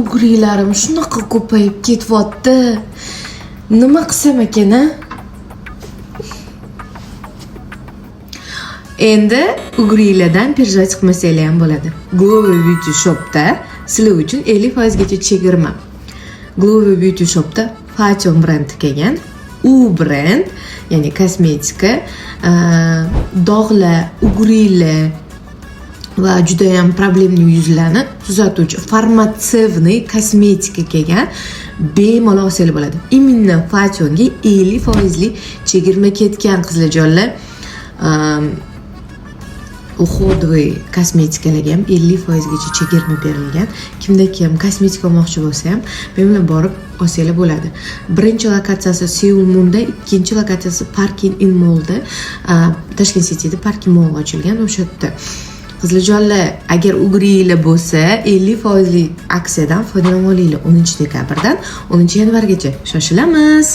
Ugrilarim shunaqa ko'payib ketyapti. Nima qilsam ekan-a? Endi ugrilardan pirja chiqmasanglar ham bo'ladi. Glovo Beauty Shopda sizlar uchun 50% gacha chegirma. Glovo Beauty Shopda Fashion brend kelgan. U brend, ya'ni kosmetika, dog'lar, ugrilar va juda ham problemli yuzlarni tuzatuvchi farmatsevniy kosmetika kelgan. Bemalol olsanglar bo'ladi. Imенно fashionga 50% chegirma ketgan qizlarjonlar. Uходовый kosmetikalarga ham 50% gacha chegirma berilgan. Kimda kim kosmetika olmoqchi bo'lsa ham men bilan borib olsanglar bo'ladi. Birinchi lokatsiyasi Seoul Moon'da, ikkinchi lokatsiyasi Parkin in Mall'da, Tashkent City'da Parkin Mall ochilgan. O'sha yerda. Qizlarjonlar, agar ugrilar bo'lsa, 50% aksiyadan foydalana olinglar 10 dekabrdan 10 yanvargacha. Shoshilamiz.